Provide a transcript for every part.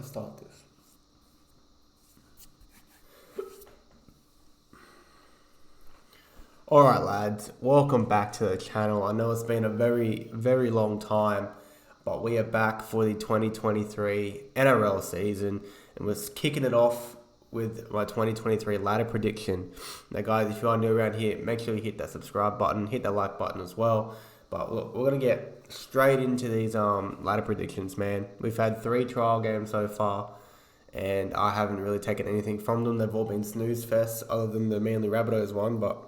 start this. Alright lads, welcome back to the channel. I know it's been a very, very long time, but we are back for the 2023 NRL season, and we're kicking it off with my 2023 ladder prediction. Now guys, if you are new around here, make sure you hit that subscribe button, hit that like button as well. But look, we're going to get straight into these ladder predictions, man. We've had 3 trial games so far, and I haven't really taken anything from them. They've all been snooze fests, other than the Manly Rabbitohs one, but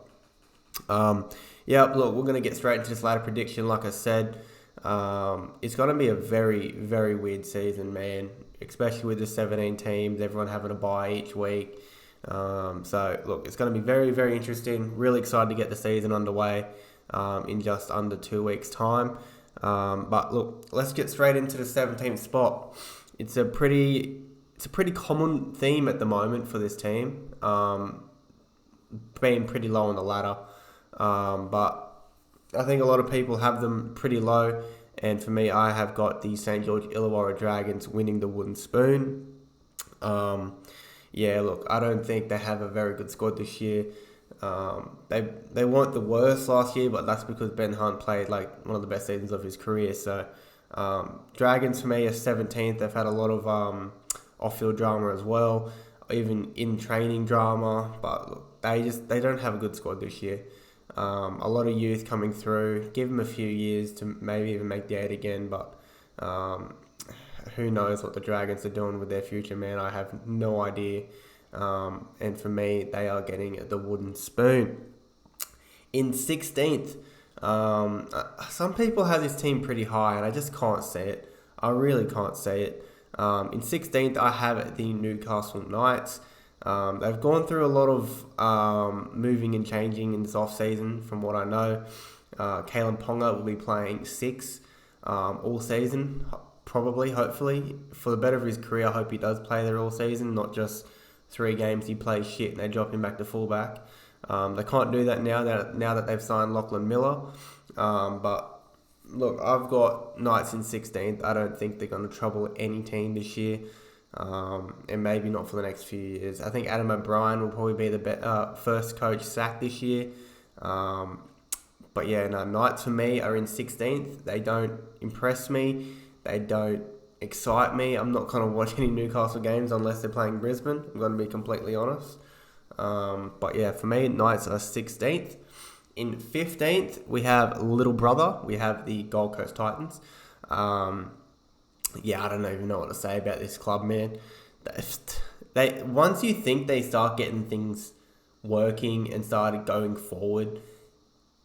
yeah, look, we're going to get straight into this ladder prediction. Like I said, it's going to be a very, very weird season, man, especially with the 17 teams, everyone having a bye each week. So, look, it's going to be very, very interesting. Really excited to get the season underway in just under 2 weeks' time. But, look, let's get straight into the 17th spot. It's a pretty common theme at the moment for this team, being pretty low on the ladder. But I think a lot of people have them pretty low, and for me, I have got the St. George Illawarra Dragons winning the wooden spoon. Yeah, look, I don't think they have a very good squad this year. They weren't the worst last year, but that's because Ben Hunt played like one of the best seasons of his career. So Dragons for me are 17th. They've had a lot of off-field drama as well, even in training drama, but look, they don't have a good squad this year. A lot of youth coming through. Give them a few years to maybe even make the 8 again, but who knows what the Dragons are doing with their future, man. I have no idea. And for me, they are getting the wooden spoon. In 16th, some people have this team pretty high, and I just can't see it. I really can't see it. In 16th, I have the Newcastle Knights. They've gone through a lot of moving and changing in this off-season, from what I know. Kalen Ponga will be playing 6 all season, probably, hopefully. For the better of his career, I hope he does play there all season, not just 3 games he plays shit and they drop him back to fullback. They can't do that now that they've signed Lachlan Miller. But look, I've got Knights in 16th. I don't think they're going to trouble any team this year. And maybe not for the next few years. I think Adam O'Brien will probably be the first coach sacked this year. But yeah, no, Knights for me are in 16th. They don't impress me. They don't excite me. I'm not going to watch any Newcastle games unless they're playing Brisbane. I'm going to be completely honest. But yeah, for me, Knights are 16th. In 15th, we have little brother. We have the Gold Coast Titans. Yeah, I don't even know what to say about this club, man. They once you think they start getting things working and started going forward,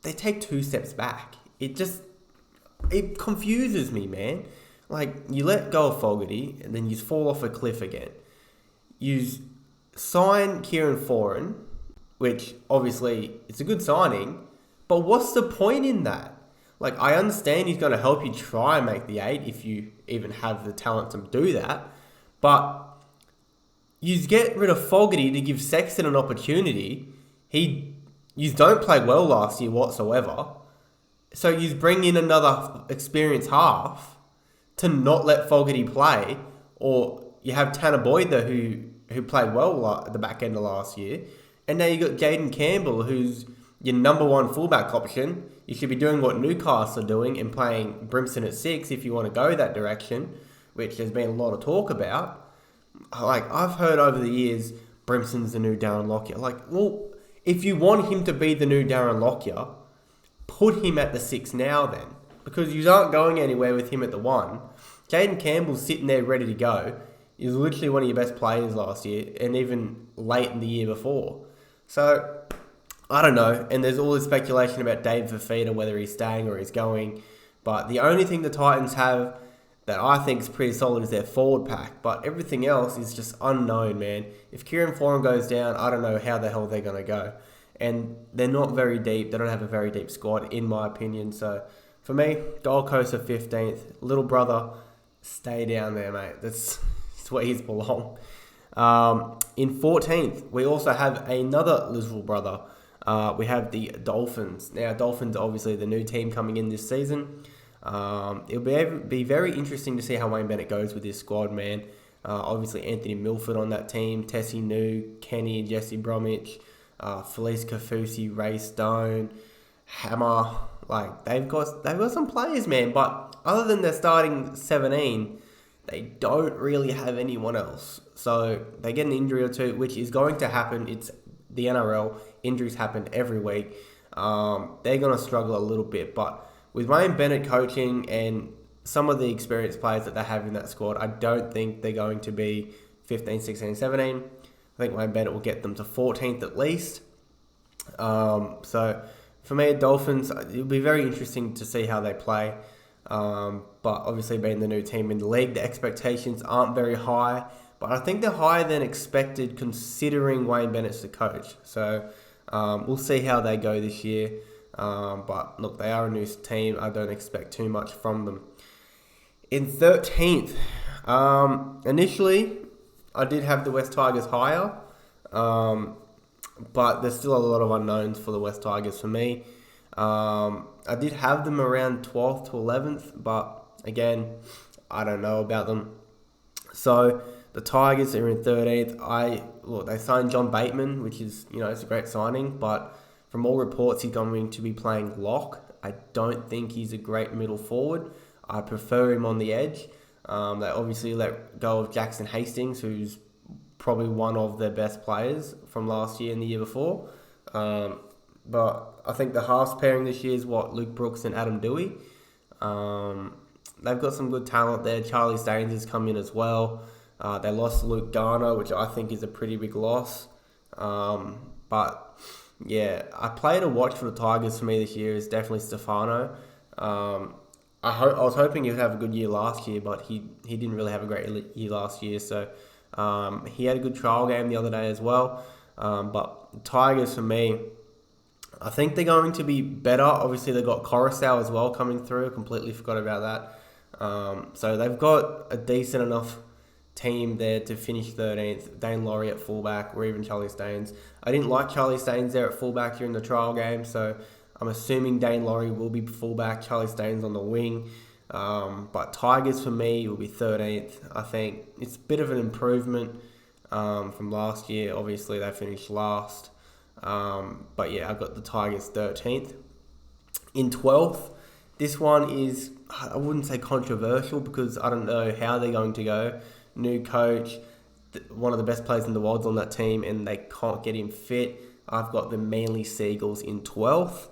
they take 2 steps back. It confuses me, man. Like, you let go of Fogarty, and then you fall off a cliff again. You sign Kieran Foran, which obviously it's a good signing, but what's the point in that? Like, I understand he's going to help you try and make the 8 if you even have the talent to do that. But you get rid of Fogarty to give Sexton an opportunity. You don't play well last year whatsoever. So you bring in another experienced half to not let Fogarty play. Or you have Tanner Boyd there who played well at the back end of last year. And now you got Jaden Campbell, who's your number 1 fullback option. You should be doing what Newcastle are doing and playing Brimson at 6 if you want to go that direction, which there's been a lot of talk about. Like, I've heard over the years, Brimson's the new Darren Lockyer. Like, well, if you want him to be the new Darren Lockyer, put him at the 6 now then. Because you aren't going anywhere with him at the 1. Jaden Campbell's sitting there ready to go. He's literally one of your best players last year, and even late in the year before. So, I don't know, and there's all this speculation about Dave Fafita, whether he's staying or he's going. But the only thing the Titans have that I think is pretty solid is their forward pack. But everything else is just unknown, man. If Kieran Foran goes down, I don't know how the hell they're going to go. And they're not very deep. They don't have a very deep squad, in my opinion. So, for me, Gold Coast are 15th. Little brother, stay down there, mate. That's where he's belong. In 14th, we also have another little brother. We have the Dolphins. Now, Dolphins are obviously the new team coming in this season. It'll be very interesting to see how Wayne Bennett goes with this squad, man. Obviously, Anthony Milford on that team, Tessie New, Kenny and Jesse Bromwich, Felice Kafusi, Ray Stone, Hammer. Like they've got some players, man. But other than their starting 17, they don't really have anyone else. So they get an injury or two, which is going to happen. It's the NRL. Injuries happen every week. They're going to struggle a little bit. But with Wayne Bennett coaching and some of the experienced players that they have in that squad, I don't think they're going to be 15, 16, 17. I think Wayne Bennett will get them to 14th at least. So for me, Dolphins, it'll be very interesting to see how they play. But obviously being the new team in the league, the expectations aren't very high. But I think they're higher than expected considering Wayne Bennett's the coach. So we'll see how they go this year. But look, they are a new team. I don't expect too much from them. In 13th, initially, I did have the West Tigers higher. But there's still a lot of unknowns for the West Tigers for me. I did have them around 12th to 11th, but again, I don't know about them. So the Tigers are in 13th. They signed John Bateman, which is, it's a great signing, but from all reports, he's going to be playing lock. I don't think he's a great middle forward. I prefer him on the edge. They obviously let go of Jackson Hastings, who's probably one of their best players from last year and the year before. But I think the halves pairing this year is Luke Brooks and Adam Dewey. They've got some good talent there. Charlie Staines has come in as well. They lost Luke Garner, which I think is a pretty big loss. But yeah, a player to watch for the Tigers for me this year is definitely Stefano. I was hoping he would have a good year last year, but he didn't really have a great year last year. So he had a good trial game the other day as well. But Tigers for me, I think they're going to be better. Obviously, they've got Coruscant as well coming through. Completely forgot about that. So they've got a decent enough team there to finish 13th. Dane Laurie at fullback, or even Charlie Staines. I didn't like Charlie Staines there at fullback during the trial game, so I'm assuming Dane Laurie will be fullback, Charlie Staines on the wing. But Tigers for me will be 13th. I think it's a bit of an improvement from last year. Obviously, they finished last. But yeah, I've got the Tigers 13th. In 12th, this one is, I wouldn't say controversial because I don't know how they're going to go. New coach, one of the best players in the world on that team, and they can't get him fit. I've got the Manly Seagulls in 12th.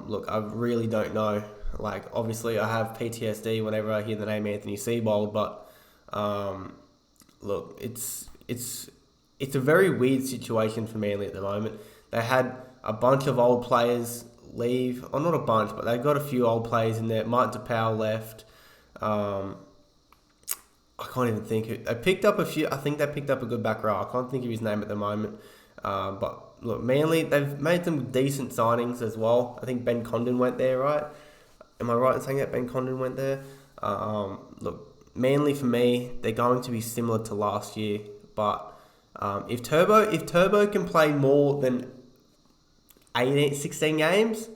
Look, I really don't know. Like, obviously, I have PTSD whenever I hear the name Anthony Seibold, but look, it's a very weird situation for Manly at the moment. They had a bunch of old players leave, or not a bunch, but they've got a few old players in there. Martin Tapau left. I can't even think who. They picked up a few. I think they picked up a good back row. I can't think of his name at the moment. But look, Manly, they've made some decent signings as well. I think Ben Condon went there, right? Am I right in saying that Ben Condon went there? Look, Manly for me, they're going to be similar to last year. But if Turbo can play more than 16 games,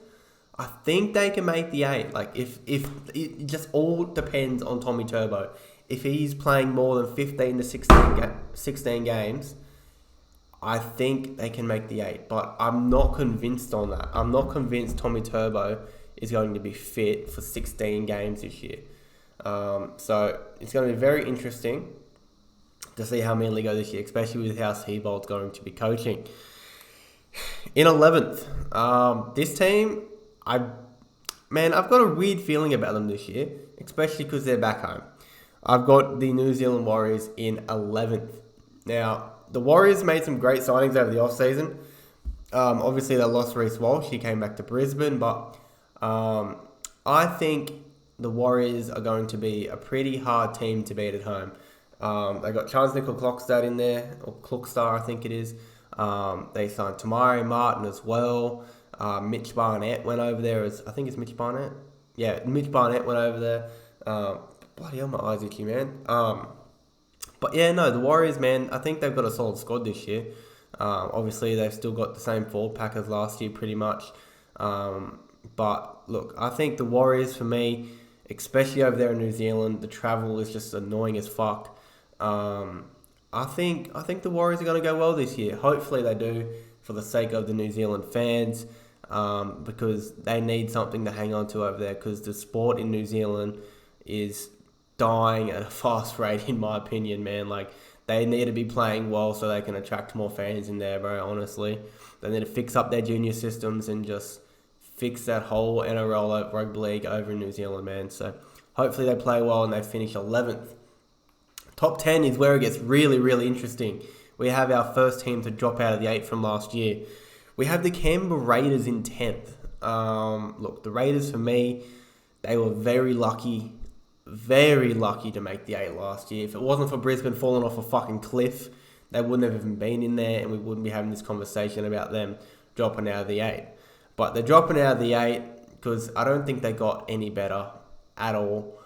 I think they can make the 8. Like if it just all depends on Tommy Turbo. If he's playing more than 15 to 16 games, I think they can make the 8. But I'm not convinced on that. I'm not convinced Tommy Turbo is going to be fit for 16 games this year. So it's going to be very interesting to see how Manly go this year, especially with how Seibold's going to be coaching. In 11th, this team, I've got a weird feeling about them this year, especially because they're back home. I've got the New Zealand Warriors in 11th. Now, the Warriors made some great signings over the offseason. Obviously, they lost Reece Walsh. He came back to Brisbane. But I think the Warriors are going to be a pretty hard team to beat at home. They got Charles Nickel-Klokstad in there, or Klokstad, I think it is. They signed Tamari Martin as well. Mitch Barnett went over there. I think it's Mitch Barnett. Yeah, Mitch Barnett went over there. Bloody hell, my eyes itchy, man. But yeah, no, the Warriors, man, I think they've got a solid squad this year. Obviously, they've still got the same forward pack as last year, pretty much. But look, I think the Warriors, for me, especially over there in New Zealand, the travel is just annoying as fuck. Um, I think the Warriors are going to go well this year. Hopefully they do, for the sake of the New Zealand fans, because they need something to hang on to over there. Because the sport in New Zealand is dying at a fast rate, in my opinion, man. Like, they need to be playing well so they can attract more fans in there, bro. Honestly, they need to fix up their junior systems and just fix that whole NRL rugby league over in New Zealand, man. So hopefully they play well and they finish 11th. Top 10 is where it gets really, really interesting. We have our first team to drop out of the 8 from last year. We have the Canberra Raiders in 10th. Look, the Raiders, for me, they were very lucky to make the 8 last year. If it wasn't for Brisbane falling off a fucking cliff, they wouldn't have even been in there and we wouldn't be having this conversation about them dropping out of the 8. But they're dropping out of the 8 because I don't think they got any better at all.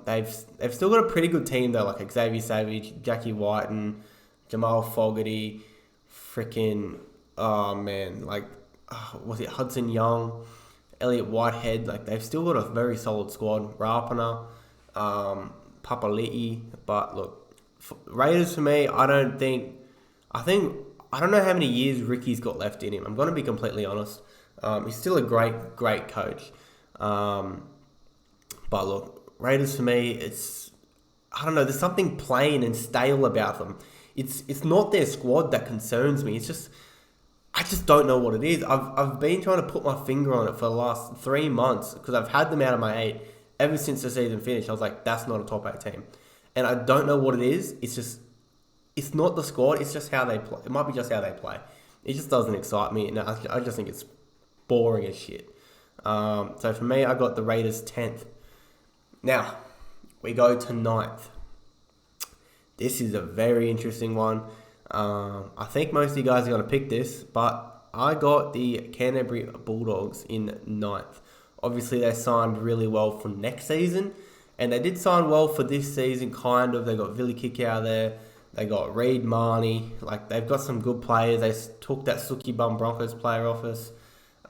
They've still got a pretty good team though, like Xavier Savage, Jackie Whiten, Jamal Fogarty, freaking was it Hudson Young, Elliot Whitehead? Like, they've still got a very solid squad. Rapana, Papali'i. But look, Raiders for me, I don't know how many years Ricky's got left in him. I'm going to be completely honest. He's still a great coach. But look, Raiders for me, I don't know, there's something plain and stale about them. It's not their squad that concerns me. I just don't know what it is. I've been trying to put my finger on it for the last 3 months because I've had them out of my 8 ever since the season finished. I was like, that's not a top 8 team. And I don't know what it is. It's not the squad. It's just how they play. It might be just how they play. It just doesn't excite me. And I just think it's boring as shit. So for me, I got the Raiders 10th. Now, we go to 9th. This is a very interesting one. I think most of you guys are going to pick this, but I got the Canterbury Bulldogs in 9th. Obviously, they signed really well for next season, and they did sign well for this season, kind of. They got Billy Kick out there. They got Reid Marnie. Like, they've got some good players. They took that Suki Bum Broncos player off us.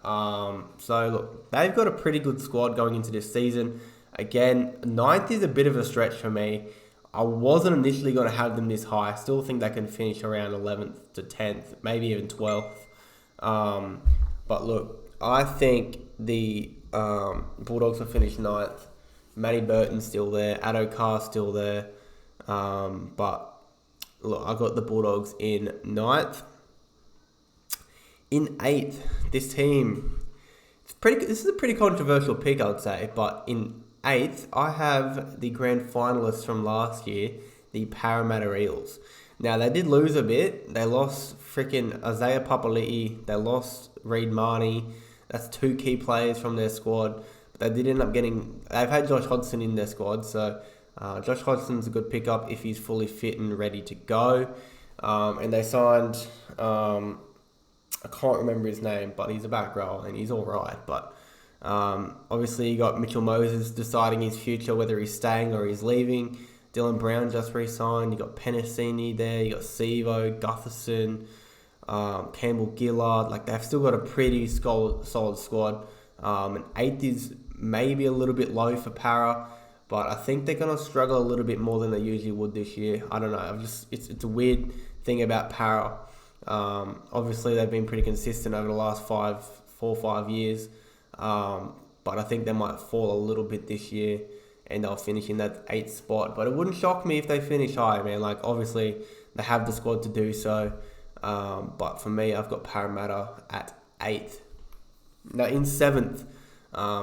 So, look, they've got a pretty good squad going into this season. Again, 9th is a bit of a stretch for me. I wasn't initially going to have them this high. I still think they can finish around 11th to 10th, maybe even 12th. But look, I think the Bulldogs will finish 9th. Matty Burton's still there. Addo Carr's still there. But look, I got the Bulldogs in 9th. In 8th, this team, this is a pretty controversial pick, I would say. But in 8th, I have the grand finalists from last year, the Parramatta Eels. Now, they did lose a bit. They lost freaking Isaiah Papali'i. They lost Reid Marnie. That's 2 key players from their squad. But they did end up getting... They've had Josh Hodgson in their squad, so Josh Hodgson's a good pickup if he's fully fit and ready to go. And they signed... I can't remember his name, but he's a back row and he's all right. But obviously, you got Mitchell Moses deciding his future, whether he's staying or he's leaving. Dylan Brown just re-signed. You got Penasini there. You got Sevo, Gutherson, Campbell Gillard. Like, they've still got a pretty solid squad. And 8th is maybe a little bit low for Para, but I think they're gonna struggle a little bit more than they usually would this year. I don't know. It's a weird thing about Para. Obviously, they've been pretty consistent over the last 4 or 5 years. But I think they might fall a little bit this year and they'll finish in that 8th spot. But it wouldn't shock me if they finish high, man. Like, obviously, they have the squad to do so. But for me, I've got Parramatta at 8th. Now, in 7th,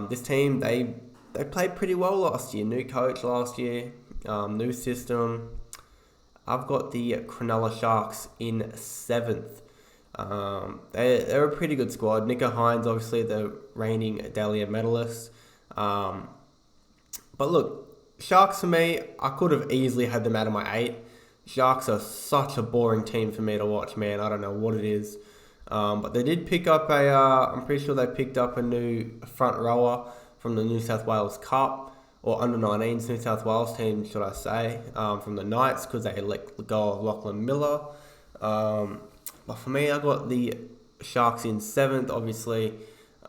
this team, they played pretty well last year. New coach last year, new system. I've got the Cronulla Sharks in 7th. They're a pretty good squad. Nico Hines, obviously, the reigning Dahlia medalist. But look, Sharks for me, I could have easily had them out of my 8. Sharks are such a boring team for me to watch, man. I don't know what it is. But they did pick up I'm pretty sure they picked up a new front rower from the New South Wales Cup, or under-19s New South Wales team, should I say, from the Knights, because they let go of Lachlan Miller. But for me, I got the Sharks in 7th, obviously.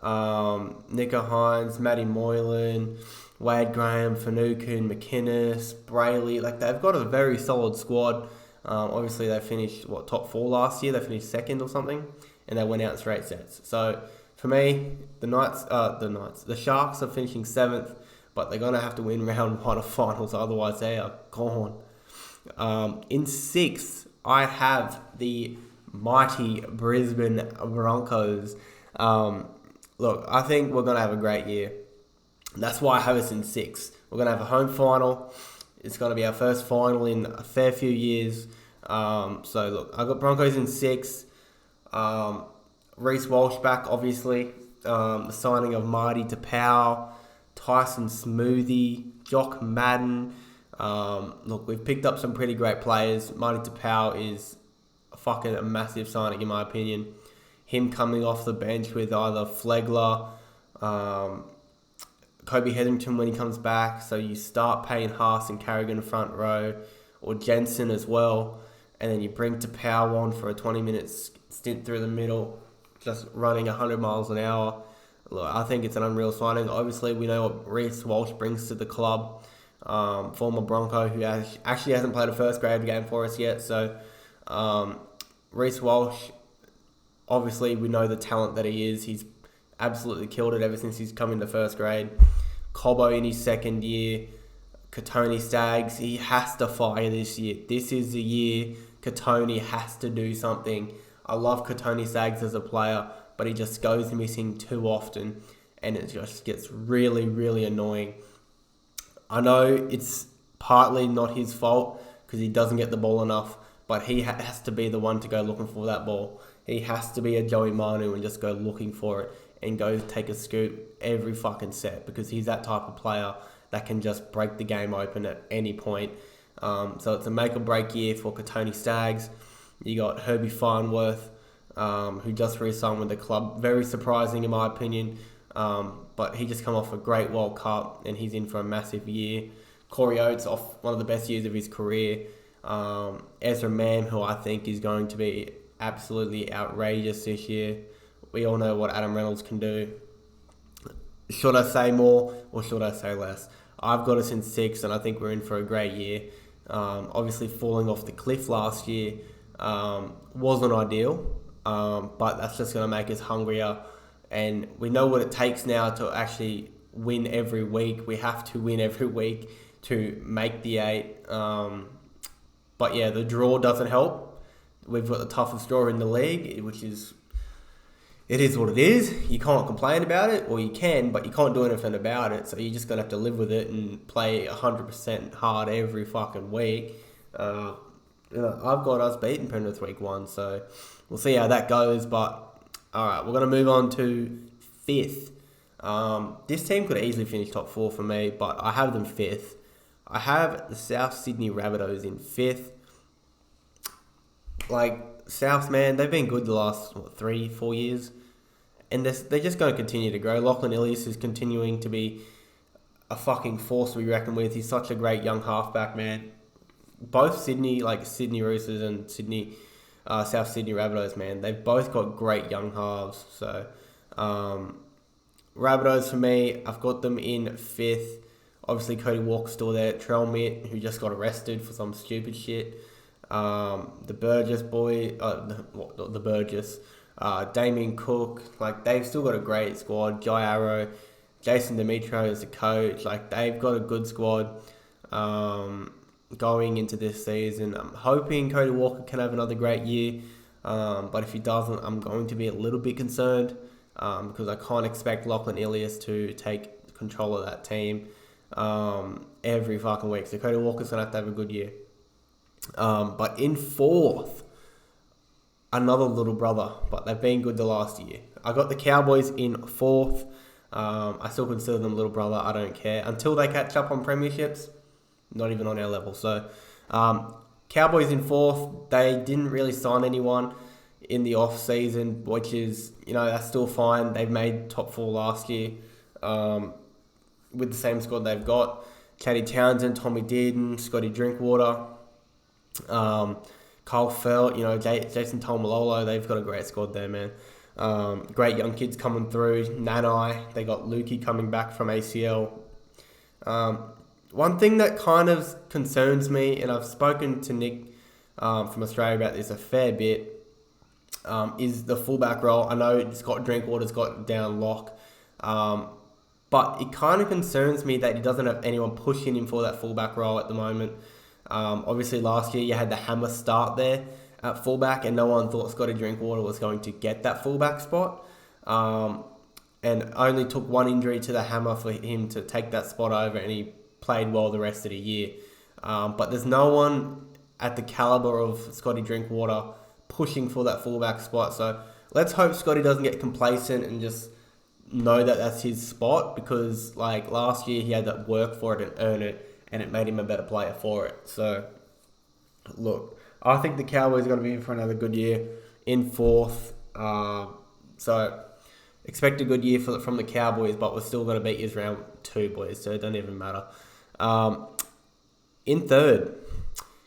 Nico Hines, Matty Moylan, Wade Graham, Finucane, McInnes, Brayley. Like, they've got a very solid squad. Obviously, they finished, top 4 last year? They finished second or something, and they went out straight sets. So, for me, the Sharks are finishing 7th, but they're going to have to win round 1 of finals, otherwise they are gone. In 6th, I have the mighty Brisbane Broncos. Look, I think we're going to have a great year. That's why I have us in 6th. We're going to have a home final. It's going to be our first final in a fair few years. So, look, I got Broncos in 6th. Reece Walsh back, obviously. The signing of Marty Tapau, Tyson Smoothie, Jock Madden. Look, we've picked up some pretty great players. Marty Tapau is a massive signing, in my opinion. Him coming off the bench with either Flegler, Kobe Hetherington when he comes back. So you start paying Haas and Carrigan front row, or Jensen as well. And then you bring Tapau on for a 20-minute stint through the middle, just running 100 miles an hour. Look, I think it's an unreal signing. Obviously, we know what Reece Walsh brings to the club. Former Bronco who actually hasn't played a first grade game for us yet. So, Reece Walsh, obviously, we know the talent that he is. He's absolutely killed it ever since he's come into first grade. Cobbo in his second year. Katoni Staggs, he has to fire this year. This is the year Katoni has to do something. I love Katoni Staggs as a player, but he just goes missing too often, and it just gets really, really annoying. I know it's partly not his fault because he doesn't get the ball enough, but he has to be the one to go looking for that ball. He has to be a Joey Manu and just go looking for it and go take a scoop every fucking set, because he's that type of player that can just break the game open at any point. So it's a make or break year for Katoni Staggs. You got Herbie Farnworth, who just re-signed with the club. Very surprising in my opinion. But he just come off a great World Cup and he's in for a massive year. Corey Oates off one of the best years of his career. Ezra Mam, who I think is going to be absolutely outrageous this year. We all know what Adam Reynolds can do. Should I say more or should I say less? I've got us in 6 and I think we're in for a great year. Obviously falling off the cliff last year wasn't ideal, but that's just going to make us hungrier. And we know what it takes now to actually win every week. We have to win every week to make the 8. But yeah, the draw doesn't help. We've got the toughest draw in the league, which is... It is what it is. You can't complain about it, or you can, but you can't do anything about it. So you're just going to have to live with it and play 100% hard every fucking week. I've got us beating Penrith week 1, so we'll see how that goes. But, alright, we're going to move on to 5th. This team could easily finish top 4 for me, but I have them 5th. I have the South Sydney Rabbitohs in 5th. South, man, they've been good the last 3-4 years, and they're just going to continue to grow. Lachlan Ilias is continuing to be a fucking force to be reckoned with. He's such a great young halfback, man. Both Sydney Roosters and South Sydney Rabbitohs, man, they've both got great young halves. So, Rabbitohs for me, I've got them in 5th. Obviously, Cody Walker's still there. Trell Mitt, who just got arrested for some stupid shit. The Burgess boy, the Burgess, Damien Cook, they've still got a great squad. Jai Arrow, Jason Demetrio as the coach, they've got a good squad going into this season. I'm hoping Cody Walker can have another great year, but if he doesn't, I'm going to be a little bit concerned because I can't expect Lachlan Ilias to take control of that team every fucking week. So Cody Walker's going to have a good year. But in 4th, another little brother, but they've been good the last year. I got the Cowboys in 4th. I still consider them little brother. I don't care. Until they catch up on premierships, not even on our level. So, Cowboys in 4th. They didn't really sign anyone in the off season, which is, that's still fine. They've made top 4 last year with the same squad they've got. Chatty Townsend, Tommy Dearden, Scotty Drinkwater, Kyle Felt, Jason Taumalolo. They've got a great squad there, man. Great young kids coming through. Nanai, they got Lukey coming back from ACL. One thing that kind of concerns me, and I've spoken to Nick from Australia about this a fair bit, is the fullback role. I know Scott Drinkwater's got down lock, but it kind of concerns me that he doesn't have anyone pushing him for that fullback role at the moment. Obviously, last year you had the hammer start there at fullback, and no one thought Scotty Drinkwater was going to get that fullback spot. And only took one injury to the hammer for him to take that spot over, and he played well the rest of the year. But there's no one at the caliber of Scotty Drinkwater pushing for that fullback spot. So let's hope Scotty doesn't get complacent and just know that that's his spot, because like last year he had to work for it and earn it, and it made him a better player for it. So look, I think the Cowboys are going to be in for another good year in fourth. So expect a good year from the Cowboys, but we're still going to beat you round 2, boys, so it doesn't even matter. In third,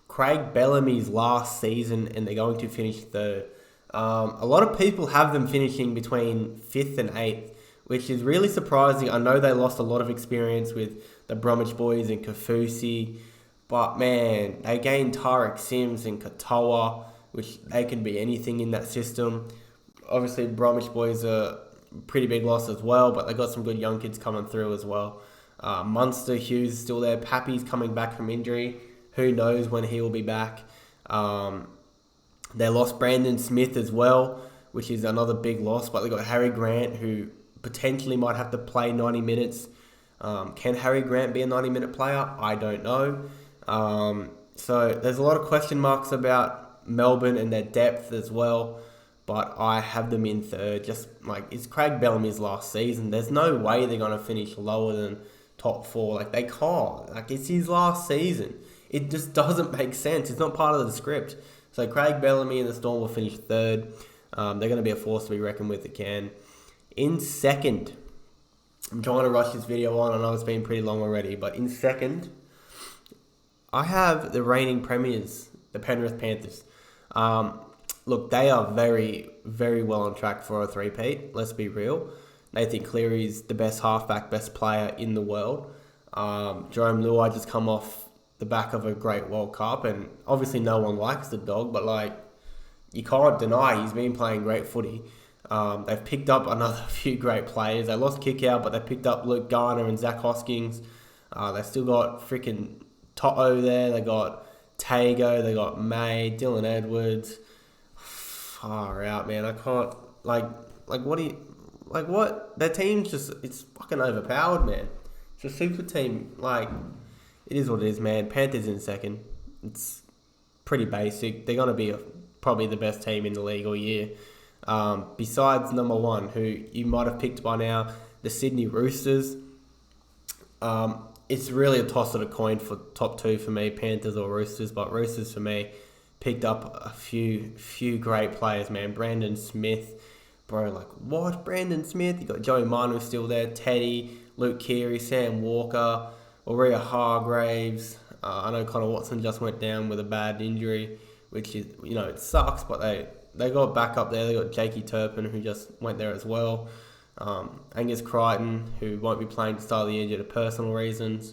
Craig Bellamy's last season, and they're going to finish third. A lot of people have them finishing between 5th and 8th, which is really surprising. I know they lost a lot of experience with the Bromwich boys and Kafusi, but man, they gained Tarek Sims and Katoa, which they can be anything in that system. Obviously, Bromwich boys are pretty big loss as well, but they got some good young kids coming through as well. Munster, Hughes is still there. Pappy's coming back from injury. Who knows when he will be back. They lost Brandon Smith as well, which is another big loss, but they got Harry Grant, who potentially might have to play 90 minutes. Can Harry Grant be a 90-minute player? I don't know. So there's a lot of question marks about Melbourne and their depth as well, but I have them in third. Just like, it's Craig Bellamy's last season. There's no way they're going to finish lower than top 4. Like, they can't. Like, it's his last season. It just doesn't make sense. It's not part of the script. So Craig Bellamy and the Storm will finish third. They're going to be a force to be reckoned with again. In second, I'm trying to rush this video on. I know it's been pretty long already, but in second, I have the reigning premiers, the Penrith Panthers. Look, they are very, very well on track for a three-peat. Let's be real. Nathan Cleary's the best halfback, best player in the world. Jerome Luai just come off the back of a great World Cup, and obviously no one likes the dog, but like, you can't deny he's been playing great footy. They've picked up another few great players. They lost Kickout, but they picked up Luke Garner and Zach Hoskins. They still got freaking Toto there. They got Tago. They got May, Dylan Edwards. Far out, man. I can't what? Their team's just, it's fucking overpowered, man. It's a super team. Like, it is what it is, man. Panthers in second. It's pretty basic. They're gonna be probably the best team in the league all year. Besides number 1, who you might have picked by now, the Sydney Roosters. It's really a toss of a coin for top 2 for me, Panthers or Roosters, but Roosters for me picked up a few great players, man. Brandon Smith, bro, like, what? Brandon Smith? You got Joey Manu still there, Teddy, Luke Keary, Sam Walker, Aurea Hargraves. I know Connor Watson just went down with a bad injury, which is, it sucks, but they got back up there. They got Jakey Turpin, who just went there as well. Angus Crichton, who won't be playing to start the year due to personal reasons.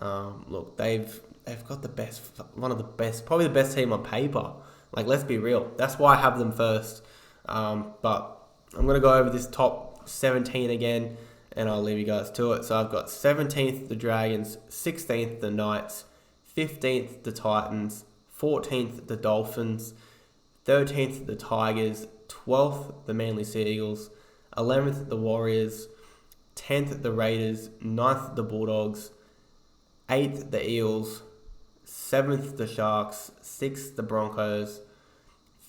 Look, they've got the best, one of the best, probably the best team on paper. Like, let's be real. That's why I have them first. But I'm going to go over this top 17 again, and I'll leave you guys to it. So I've got 17th, the Dragons, 16th, the Knights, 15th, the Titans, 14th, the Dolphins, 13th, the Tigers, 12th, the Manly Sea Eagles, 11th, the Warriors, 10th, the Raiders, 9th, the Bulldogs, 8th, the Eels, 7th, the Sharks, 6th, the Broncos,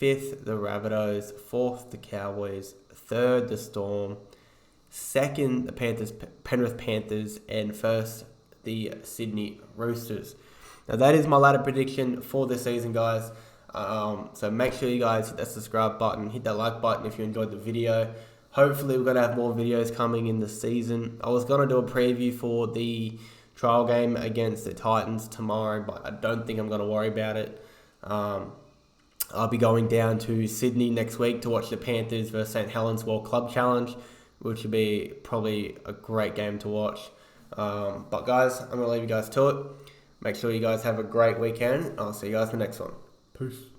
5th, the Rabbitohs, 4th, the Cowboys, 3rd, the Storm, 2nd, the Penrith Panthers, and 1st, the Sydney Roosters. Now, that is my ladder prediction for this season, guys. So make sure you guys hit that subscribe button, hit that like button if you enjoyed the video. Hopefully, we're going to have more videos coming in the season. I was going to do a preview for the trial game against the Titans tomorrow, but I don't think I'm going to worry about it. I'll be going down to Sydney next week to watch the Panthers versus St. Helens World Club Challenge, which will be probably a great game to watch. But guys, I'm going to leave you guys to it. Make sure you guys have a great weekend. I'll see you guys in the next one. Peace.